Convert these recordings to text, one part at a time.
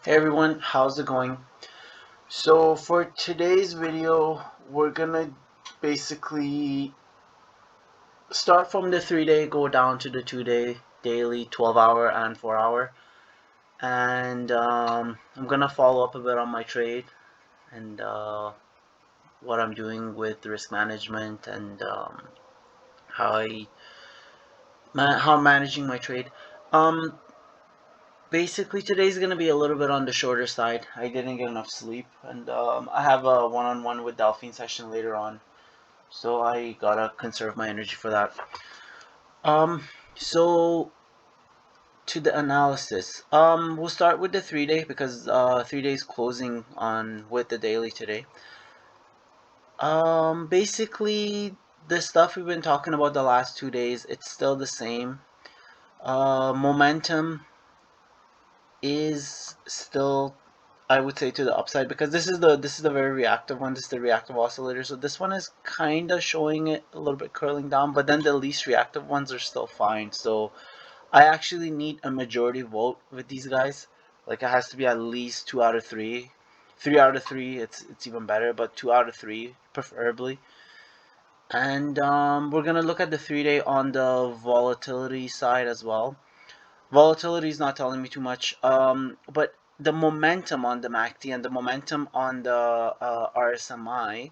Hey everyone, how's it going? So for today's video, we're gonna basically start from the 3-day, go down to the 2-day, daily, 12-hour and 4-hour. And I'm gonna follow up a bit on my trade and what I'm doing with risk management and how how I'm managing my trade. Um, Basically, today's gonna be a little bit on the shorter side. I didn't get enough sleep, and I have a one-on-one with Delphine session later on, so I gotta conserve my energy for that. Um, so to the analysis. We'll start with the 3-day because 3 days closing on with the daily today. Basically the stuff we've been talking about the last 2 days, it's still the same. Momentum is still, I would say, to the upside because this is the very reactive one. This is the reactive oscillator. So this one is kind of showing it a little bit curling down, but then the least reactive ones are still fine. So I actually need a majority vote with these guys. Like it has to be at least 2 out of 3. 3 out of 3, it's even better, but 2 out of 3 preferably. And we're gonna look at the 3-day on the volatility side as well. Volatility is not telling me too much. But the momentum on the MACD and the momentum on the RSMI,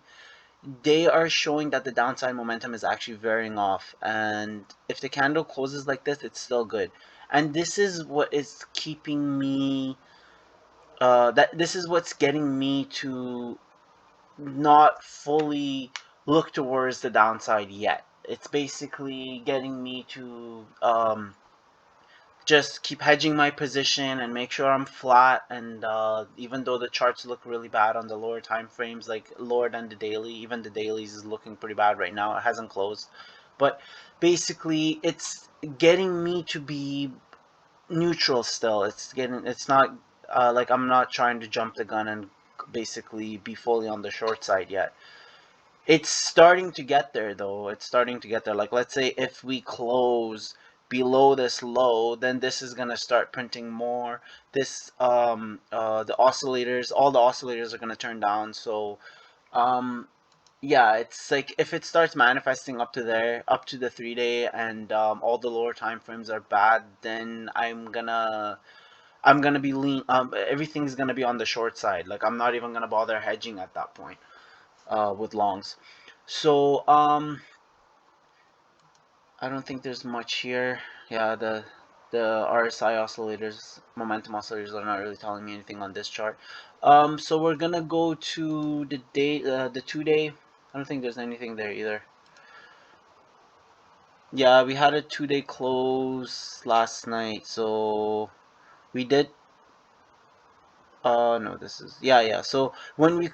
they are showing that the downside momentum is actually veering off. And if the candle closes like this, it's still good. And this is what is keeping me. This is what's getting me to not fully look towards the downside yet. It's basically getting me to just keep hedging my position and make sure I'm flat. And even though the charts look really bad on the lower time frames, like lower than the daily, even the dailies is looking pretty bad right now. It hasn't closed, but basically it's getting me to be neutral still. It's not like I'm not trying to jump the gun and basically be fully on the short side yet. It's starting to get there though. It's starting to get there. Like let's say if we close below this low, then this is gonna start printing more. This the oscillators, all the oscillators are gonna turn down. So um yeah, it's like if it starts manifesting up to there, up to the 3-day, and all the lower time frames are bad, then I'm gonna be lean. Everything's gonna be on the short side. Like I'm not even gonna bother hedging at that point with longs. So I don't think there's much here. Yeah, the RSI oscillators, momentum oscillators are not really telling me anything on this chart. So we're gonna go to the 2-day. I don't think there's anything there either. Yeah, we had a 2-day close last night, so we did. No, this is yeah. So when we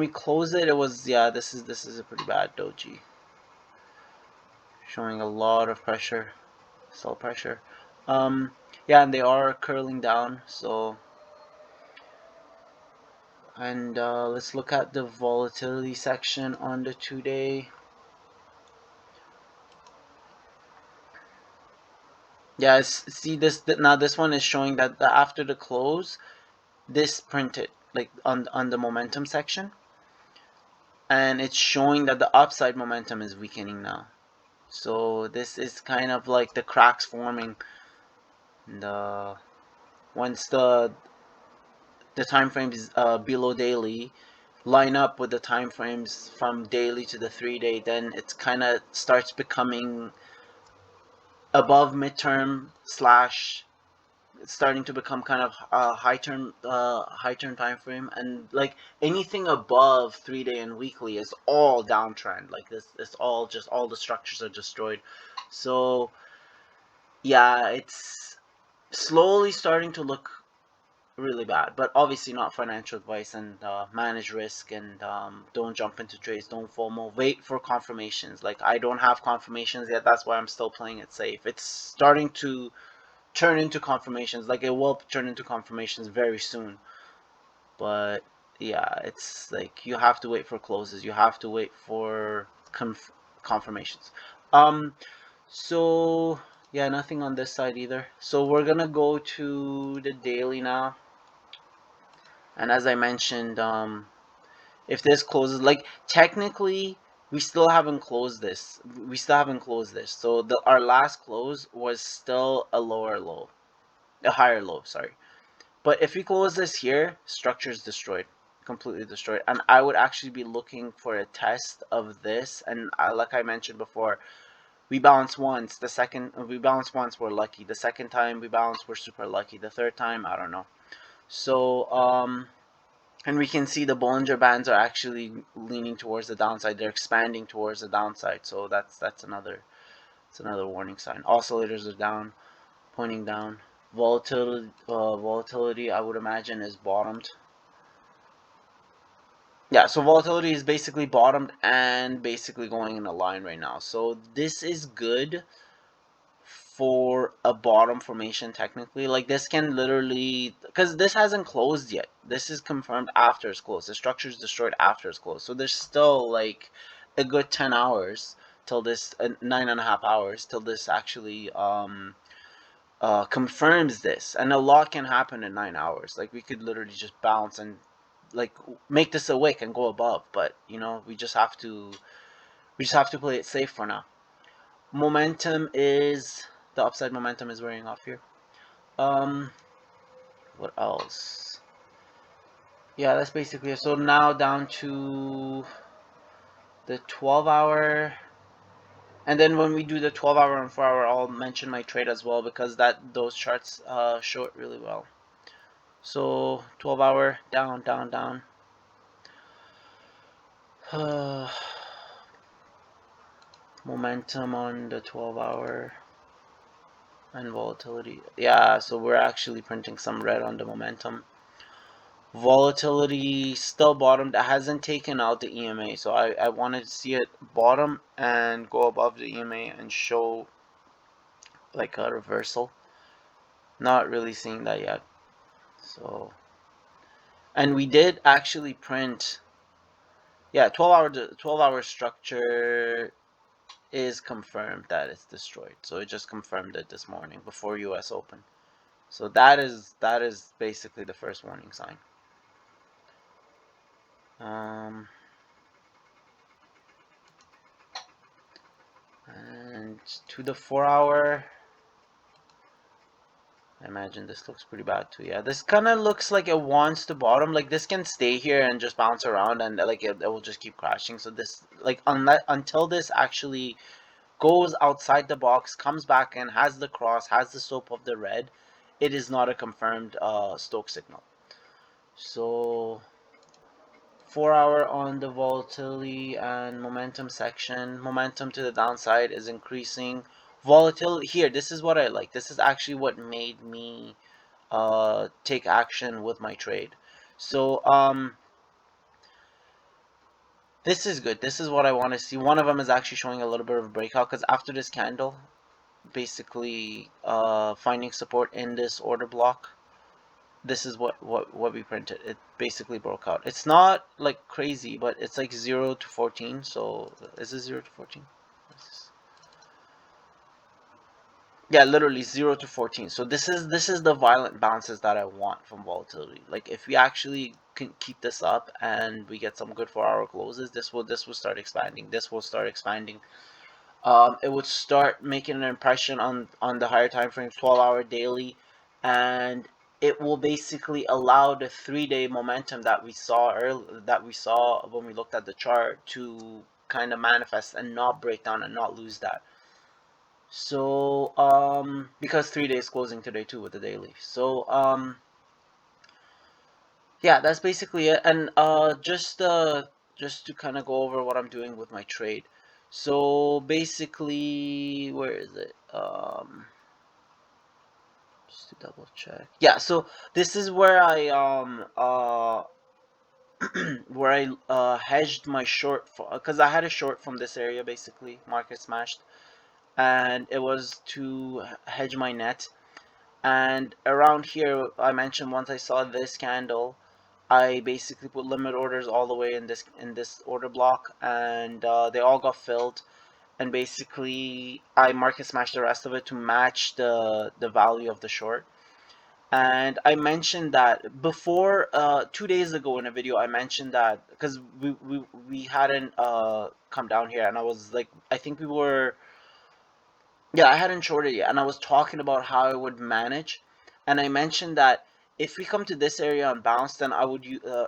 closed it, it was yeah. This is a pretty bad doji, showing a lot of pressure. Sell pressure. Yeah, and they are curling down. So, and let's look at the volatility section on the 2-day. Yeah, see this now. This one is showing that after the close, this printed like on the momentum section, and it's showing that the upside momentum is weakening now. So this is kind of like the cracks forming. And once the time frames below daily line up with the time frames from daily to the 3-day, then it's kind of starts becoming above midterm slash starting to become kind of high term time frame. And like anything above 3-day and weekly is all downtrend. Like this, it's all just all the structures are destroyed. So yeah, it's slowly starting to look really bad, but obviously not financial advice. And manage risk and don't jump into trades, don't FOMO, wait for confirmations. Like I don't have confirmations yet, that's why I'm still playing it safe. It's starting to turn into confirmations, like it will turn into confirmations very soon. But yeah, it's like you have to wait for closes, you have to wait for confirmations. um so yeah, nothing on this side either. So we're gonna go to the daily now. And as I mentioned, if this closes, like technically, we still haven't closed this. We still haven't closed this. So our last close was still a lower low, a higher low. Sorry. But if we close this here, structure is destroyed, completely destroyed. And I would actually be looking for a test of this. And like I mentioned before, we bounce once. The second we bounce once, we're lucky. The second time we bounce, we're super lucky. The third time, I don't know. So and we can see the Bollinger Bands are actually leaning towards the downside. They're expanding towards the downside. So that's another warning sign. Oscillators are down, pointing down. Volatility, I would imagine, is bottomed. Yeah, so volatility is basically bottomed and basically going in a line right now. So this is good for a bottom formation technically. Like this can literally, because this hasn't closed yet. This is confirmed after it's closed. The structure is destroyed after it's closed. So there's still like a good 10 hours till this, 9.5 hours till this actually confirms this. And a lot can happen in 9 hours. Like we could literally just bounce and like make this a wick and go above. But you know, we just have to play it safe for now. Momentum is the upside momentum is wearing off here. Um, what else? Yeah, that's basically it. So now down to the 12 hour, and then when we do the 12 hour and 4 hour, I'll mention my trade as well because those charts show it really well. So 12 hour down, down, down. Momentum on the 12 hour and volatility. Yeah, so we're actually printing some red on the momentum. Volatility still bottomed. It hasn't taken out the EMA, so I wanted to see it bottom and go above the EMA and show like a reversal. Not really seeing that yet. So, and we did actually print. Yeah, 12 hour structure is confirmed that it's destroyed. So it just confirmed it this morning before US Open. So that is basically the first warning sign. Um, and to the 4 hour, I imagine this looks pretty bad too. Yeah, this kind of looks like it wants to bottom. Like this can stay here and just bounce around, and like it will just keep crashing. So this, like, until this actually goes outside the box, comes back and has the cross, has the slope of the red, it is not a confirmed Stokes signal. So 4 hour on the volatility and momentum section. Momentum to the downside is increasing. Volatility here, this is what I like. This is actually what made me take action with my trade. So this is good. This is what I want to see. One of them is actually showing a little bit of a breakout because after this candle, basically finding support in this order block, this is what we printed. It basically broke out. It's not like crazy, but it's like 0 to 14. So is this 0 to 14? Yeah, literally 0 to 14. So this is the violent bounces that I want from volatility. Like if we actually can keep this up and we get some good 4 hour closes, this will start expanding. This will start expanding. It would start making an impression on the higher time frames, 12 hour daily, and it will basically allow the 3 day momentum that we saw when we looked at the chart to kind of manifest and not break down and not lose that. So because 3 days closing today too with the daily. So yeah, that's basically it. And just to kind of go over what I'm doing with my trade. So basically, where is it? Just to double check. Yeah, so this is where I where I hedged my short because I had a short from this area basically. Market smashed, and it was to hedge my net. And around here, I mentioned once I saw this candle, I basically put limit orders all the way in this order block, and they all got filled. And basically, I market smashed the rest of it to match the value of the short. And I mentioned that before, 2 days ago in a video. I mentioned that because we hadn't come down here, and I was like, I think we were, yeah, I hadn't shorted yet, and I was talking about how I would manage, and I mentioned that if we come to this area and bounce, then I would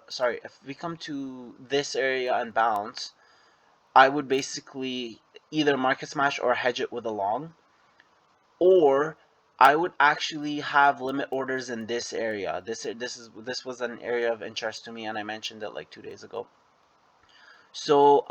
sorry, if we come to this area and bounce, I would basically either market smash or hedge it with a long, or I would actually have limit orders in this area. This was an area of interest to me, and I mentioned it like 2 days ago. So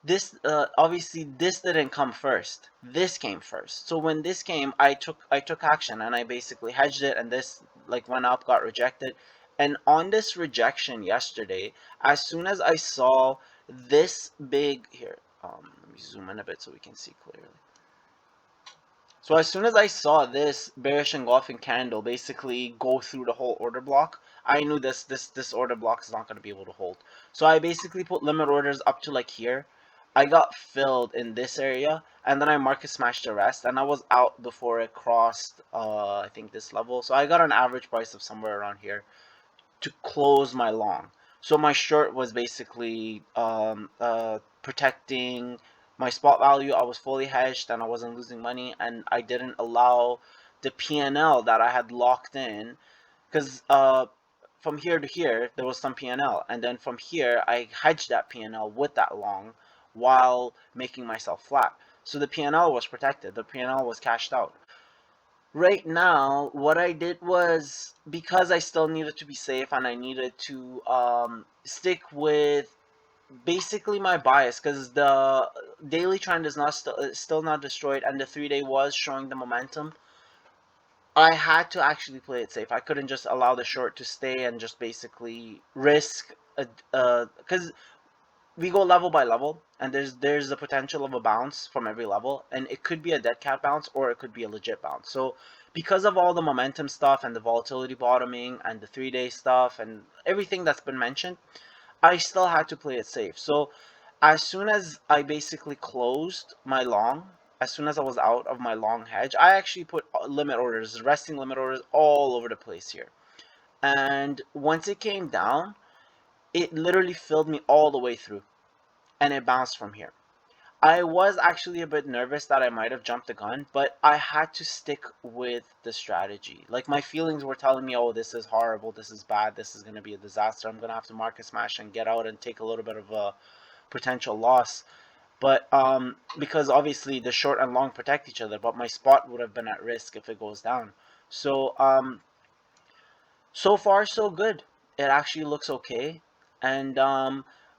this obviously this didn't come first. This came first. So when this came, I took action, and I basically hedged it, and this like went up, got rejected. And on this rejection yesterday, as soon as I saw this big here, let me zoom in a bit so we can see clearly. So as soon as I saw this bearish engulfing candle basically go through the whole order block, I knew this order block is not going to be able to hold. So I basically put limit orders up to like here. I got filled in this area, and then I market smashed the rest, and I was out before it crossed I think this level. So I got an average price of somewhere around here to close my long. So my short was basically protecting my spot value. I was fully hedged, and I wasn't losing money, and I didn't allow the PNL that I had locked in, because from here to here there was some PNL, and then from here I hedged that PNL with that long while making myself flat. So the PNL was protected. The PNL was cashed out. Right now, what I did was, because I still needed to be safe and I needed to stick with basically my bias, because the daily trend is not still not destroyed, and the 3 day was showing the momentum. I had to actually play it safe. I couldn't just allow the short to stay and just basically risk, because we go level by level, and there's the potential of a bounce from every level, and it could be a dead cat bounce or it could be a legit bounce. So because of all the momentum stuff and the volatility bottoming and the 3 day stuff and everything that's been mentioned, I still had to play it safe. So as soon as I basically closed my long, as soon as I was out of my long hedge, I actually put limit orders, resting limit orders all over the place here. And once it came down, it literally filled me all the way through, and it bounced from here. I was actually a bit nervous that I might have jumped the gun, but I had to stick with the strategy. Like, my feelings were telling me, oh, this is horrible, this is bad, this is going to be a disaster, I'm going to have to market smash and get out and take a little bit of a potential loss. But because obviously the short and long protect each other, but my spot would have been at risk if it goes down. So so far so good. It actually looks okay, and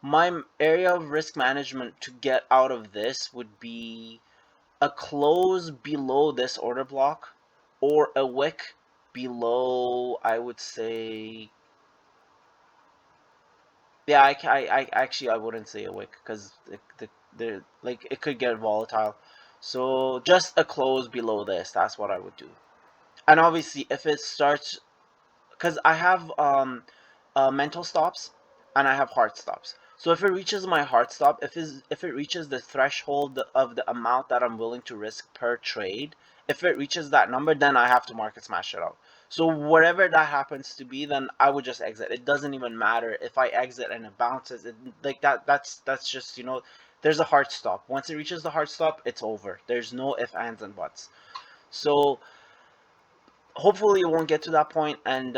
my area of risk management to get out of this would be a close below this order block, or a wick below, I would say. Yeah, I actually I wouldn't say a wick, because the like it could get volatile. So just a close below this, that's what I would do. And obviously if it starts, because I have mental stops and I have hard stops. So if it reaches my hard stop, if it reaches the threshold of the amount that I'm willing to risk per trade, if it reaches that number, then I have to market smash it out. So whatever that happens to be, then I would just exit. It doesn't even matter if I exit and it bounces. Like that. That's just, there's a hard stop. Once it reaches the hard stop, it's over. There's no ifs, ands, and buts. So hopefully it won't get to that point, and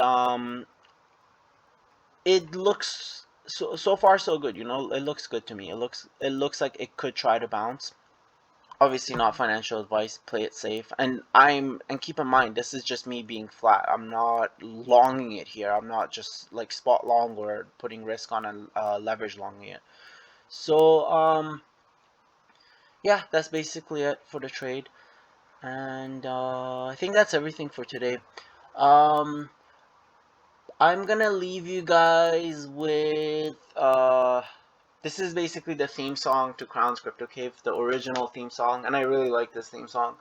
it looks so far so good. It looks good to me. It looks like it could try to bounce. Obviously not financial advice. Play it safe, and keep in mind, this is just me being flat. I'm not longing it here. I'm not just like spot long or putting risk on a leverage longing it. So yeah, that's basically it for the trade, and I think that's everything for today. um I'm gonna leave you guys with this is basically the theme song to Crown's Crypto Cave, the original theme song, and I really like this theme song.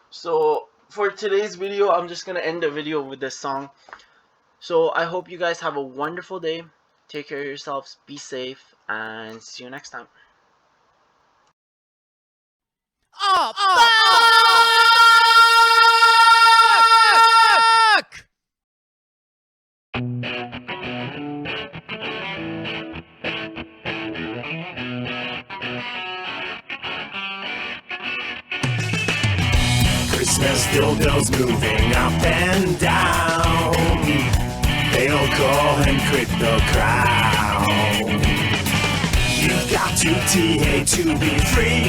So for today's video, I'm just gonna end the video with this song. So I hope you guys have a wonderful day. Take care of yourselves, be safe, and see you next time. Oh, fuck! business dildos moving up and down. They'll call him Crypto Crown. You've got to TA to be free.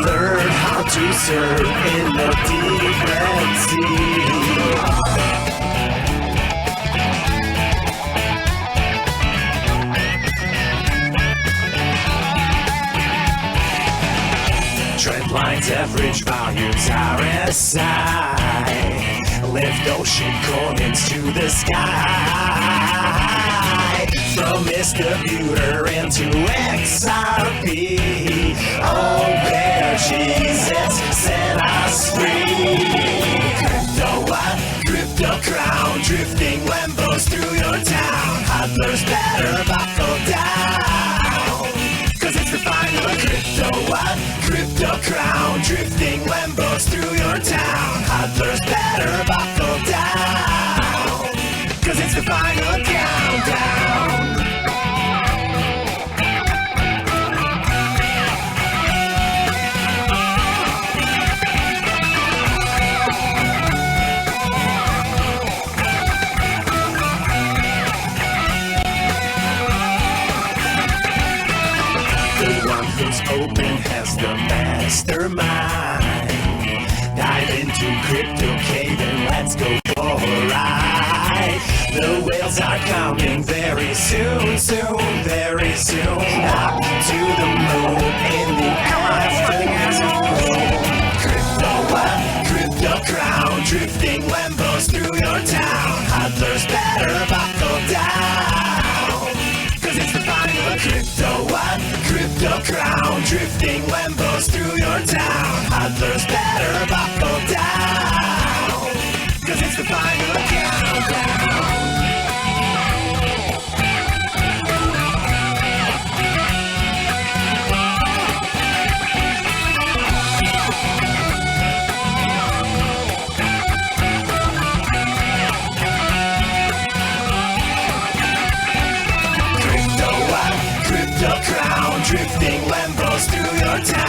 Learn how to surf in the deep Red Sea. Trend lines, average values, RSI. Lift ocean coins to the sky. From distributor into XRP. Oh, where Jesus set us free. Crypto what? Crypto Crown. Drifting Lambos through your town. Hodlers better buckle down. Cause it's the final Crypto what? Crypto Crown. Drifting Lambos through your town. Hodlers better buckle down. Cause it's the final countdown. Who's open has the mastermind. Dive into Crypto Cave and let's go for a ride. The whales are coming very soon, very soon. Up to the moon in the afternoon. Crypto what? Crypto Crown. Drifting Lambos through your town. Hodlers better buckle down. Cause it's the final Crypto what? Crypto Crown. Drifting Lambos through your town. Hodlers better buckle down. Cause it's the final countdown. Crypto what? Crypto Crown. Drifting Lambos through your town.